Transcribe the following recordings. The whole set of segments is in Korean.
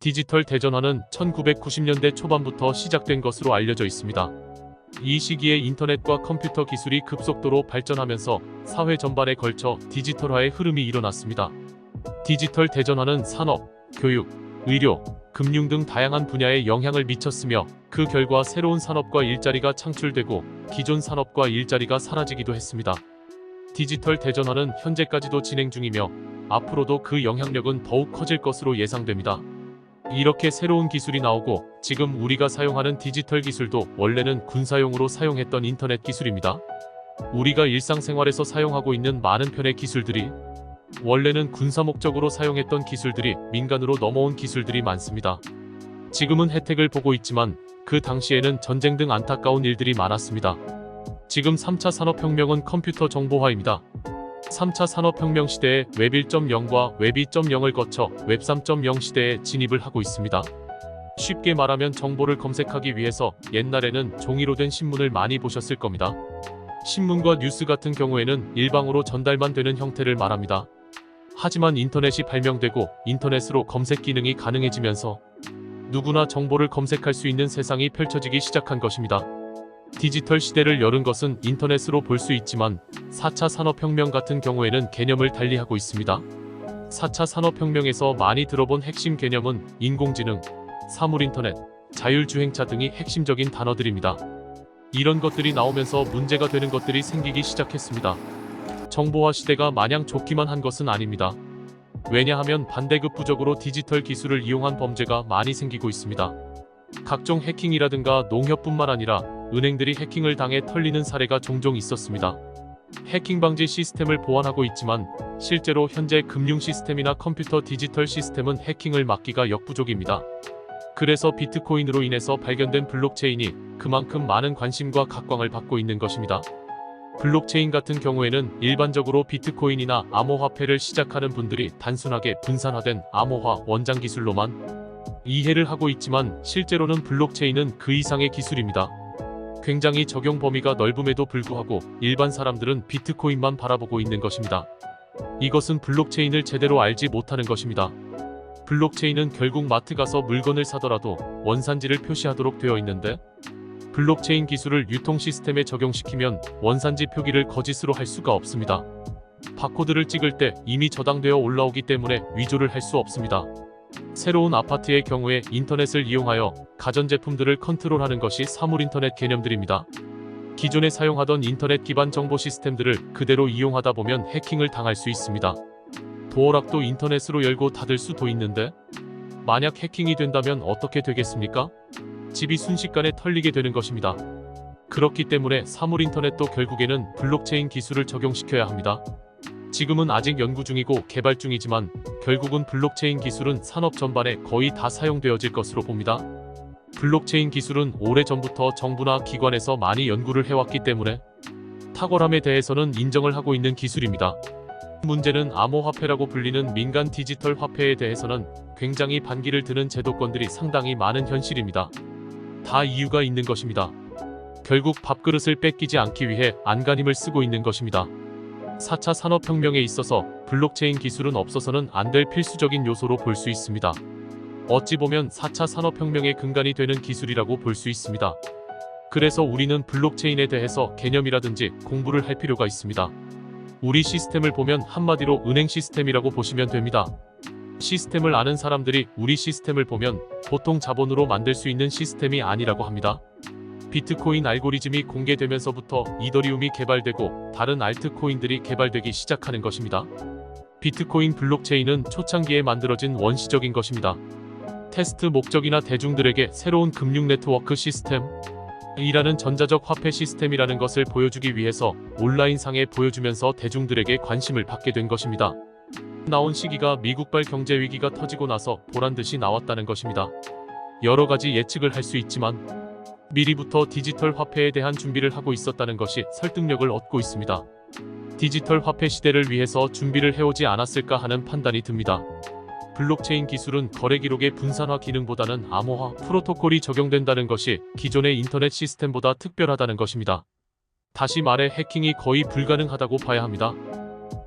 디지털 대전환은 1990년대 초반부터 시작된 것으로 알려져 있습니다. 이 시기에 인터넷과 컴퓨터 기술이 급속도로 발전하면서 사회 전반에 걸쳐 디지털화의 흐름이 일어났습니다. 디지털 대전환은 산업, 교육, 의료, 금융 등 다양한 분야에 영향을 미쳤으며 그 결과 새로운 산업과 일자리가 창출되고 기존 산업과 일자리가 사라지기도 했습니다. 디지털 대전환은 현재까지도 진행 중이며 앞으로도 그 영향력은 더욱 커질 것으로 예상됩니다. 이렇게 새로운 기술이 나오고 지금 우리가 사용하는 디지털 기술도 원래는 군사용으로 사용했던 인터넷 기술입니다. 우리가 일상생활에서 사용하고 있는 많은 편의 기술들이 원래는 군사 목적으로 사용했던 기술들이 민간으로 넘어온 기술들이 많습니다. 지금은 혜택을 보고 있지만 그 당시에는 전쟁 등 안타까운 일들이 많았습니다. 지금 3차 산업혁명은 컴퓨터 정보화입니다. 3차 산업혁명 시대에 웹 1.0과 웹 2.0을 거쳐 웹 3.0 시대에 진입을 하고 있습니다. 쉽게 말하면 정보를 검색하기 위해서 옛날에는 종이로 된 신문을 많이 보셨을 겁니다. 신문과 뉴스 같은 경우에는 일방으로 전달만 되는 형태를 말합니다. 하지만 인터넷이 발명되고 인터넷으로 검색 기능이 가능해지면서 누구나 정보를 검색할 수 있는 세상이 펼쳐지기 시작한 것입니다. 디지털 시대를 여는 것은 인터넷으로 볼 수 있지만 4차 산업혁명 같은 경우에는 개념을 달리하고 있습니다. 4차 산업혁명에서 많이 들어본 핵심 개념은 인공지능, 사물인터넷, 자율주행차 등이 핵심적인 단어들입니다. 이런 것들이 나오면서 문제가 되는 것들이 생기기 시작했습니다. 정보화 시대가 마냥 좋기만 한 것은 아닙니다. 왜냐하면 반대급부적으로 디지털 기술을 이용한 범죄가 많이 생기고 있습니다. 각종 해킹이라든가 농협뿐만 아니라 은행들이 해킹을 당해 털리는 사례가 종종 있었습니다. 해킹 방지 시스템을 보완하고 있지만 실제로 현재 금융 시스템이나 컴퓨터 디지털 시스템은 해킹을 막기가 역부족입니다. 그래서 비트코인으로 인해서 발견된 블록체인이 그만큼 많은 관심과 각광을 받고 있는 것입니다. 블록체인 같은 경우에는 일반적으로 비트코인이나 암호화폐를 시작하는 분들이 단순하게 분산화된 암호화 원장 기술로만 이해를 하고 있지만 실제로는 블록체인은 그 이상의 기술입니다. 굉장히 적용 범위가 넓음에도 불구하고 일반 사람들은 비트코인만 바라보고 있는 것입니다. 이것은 블록체인을 제대로 알지 못하는 것입니다. 블록체인은 결국 마트 가서 물건을 사더라도 원산지를 표시하도록 되어 있는데 블록체인 기술을 유통 시스템에 적용시키면 원산지 표기를 거짓으로 할 수가 없습니다. 바코드를 찍을 때 이미 저장되어 올라오기 때문에 위조를 할 수 없습니다. 새로운 아파트의 경우에 인터넷을 이용하여 가전제품들을 컨트롤하는 것이 사물인터넷 개념들입니다. 기존에 사용하던 인터넷 기반 정보 시스템들을 그대로 이용하다 보면 해킹을 당할 수 있습니다. 도어락도 인터넷으로 열고 닫을 수도 있는데 만약 해킹이 된다면 어떻게 되겠습니까? 집이 순식간에 털리게 되는 것입니다. 그렇기 때문에 사물인터넷도 결국에는 블록체인 기술을 적용시켜야 합니다. 지금은 아직 연구 중이고 개발 중이지만 결국은 블록체인 기술은 산업 전반에 거의 다 사용되어질 것으로 봅니다. 블록체인 기술은 오래전부터 정부나 기관에서 많이 연구를 해왔기 때문에 탁월함에 대해서는 인정을 하고 있는 기술입니다. 문제는 암호화폐라고 불리는 민간 디지털 화폐에 대해서는 굉장히 반기를 드는 제도권들이 상당히 많은 현실입니다. 다 이유가 있는 것입니다. 결국 밥그릇을 뺏기지 않기 위해 안간힘을 쓰고 있는 것입니다. 4차 산업혁명에 있어서 블록체인 기술은 없어서는 안 될 필수적인 요소로 볼 수 있습니다. 어찌 보면 4차 산업혁명의 근간이 되는 기술이라고 볼 수 있습니다. 그래서 우리는 블록체인에 대해서 개념이라든지 공부를 할 필요가 있습니다. 우리 시스템을 보면 한마디로 은행 시스템이라고 보시면 됩니다. 시스템을 아는 사람들이 우리 시스템을 보면 보통 자본으로 만들 수 있는 시스템이 아니라고 합니다. 비트코인 알고리즘이 공개되면서부터 이더리움이 개발되고 다른 알트코인들이 개발되기 시작하는 것입니다. 비트코인 블록체인은 초창기에 만들어진 원시적인 것입니다. 테스트 목적이나 대중들에게 새로운 금융 네트워크 시스템이라는 전자적 화폐 시스템이라는 것을 보여주기 위해서 온라인상에 보여주면서 대중들에게 관심을 받게 된 것입니다. 나온 시기가 미국발 경제 위기가 터지고 나서 보란듯이 나왔다는 것입니다. 여러 가지 예측을 할 수 있지만 미리부터 디지털 화폐에 대한 준비를 하고 있었다는 것이 설득력을 얻고 있습니다. 디지털 화폐 시대를 위해서 준비를 해오지 않았을까 하는 판단이 듭니다. 블록체인 기술은 거래 기록의 분산화 기능보다는 암호화 프로토콜이 적용된다는 것이 기존의 인터넷 시스템보다 특별하다는 것입니다. 다시 말해 해킹이 거의 불가능하다고 봐야 합니다.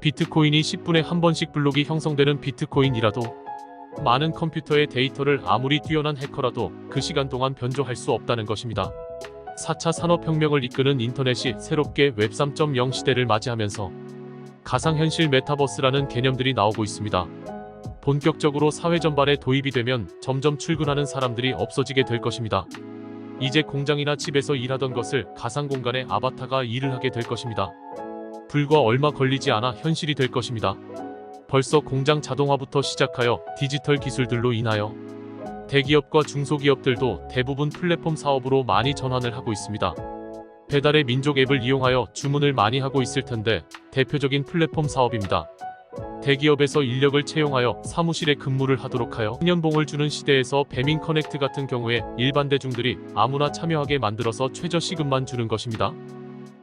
비트코인이 10분에 한 번씩 블록이 형성되는 비트코인이라도 많은 컴퓨터의 데이터를 아무리 뛰어난 해커라도 그 시간 동안 변조할 수 없다는 것입니다. 4차 산업혁명을 이끄는 인터넷이 새롭게 웹 3.0 시대를 맞이하면서 가상현실 메타버스라는 개념들이 나오고 있습니다. 본격적으로 사회 전반에 도입이 되면 점점 출근하는 사람들이 없어지게 될 것입니다. 이제 공장이나 집에서 일하던 것을 가상 공간의 아바타가 일을 하게 될 것입니다. 불과 얼마 걸리지 않아 현실이 될 것입니다. 벌써 공장 자동화부터 시작하여 디지털 기술들로 인하여 대기업과 중소기업들도 대부분 플랫폼 사업으로 많이 전환을 하고 있습니다. 배달의 민족 앱을 이용하여 주문을 많이 하고 있을 텐데 대표적인 플랫폼 사업입니다. 대기업에서 인력을 채용하여 사무실에 근무를 하도록 하여 연봉을 주는 시대에서 배민 커넥트 같은 경우에 일반 대중들이 아무나 참여하게 만들어서 최저 시급만 주는 것입니다.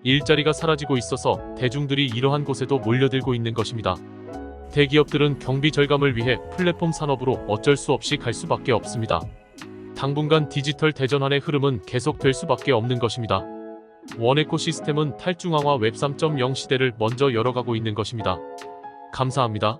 일자리가 사라지고 있어서 대중들이 이러한 곳에도 몰려들고 있는 것입니다. 대기업들은 경비 절감을 위해 플랫폼 산업으로 어쩔 수 없이 갈 수밖에 없습니다. 당분간 디지털 대전환의 흐름은 계속될 수밖에 없는 것입니다. 원에코시스템은 탈중앙화 웹 3.0 시대를 먼저 열어가고 있는 것입니다. 감사합니다.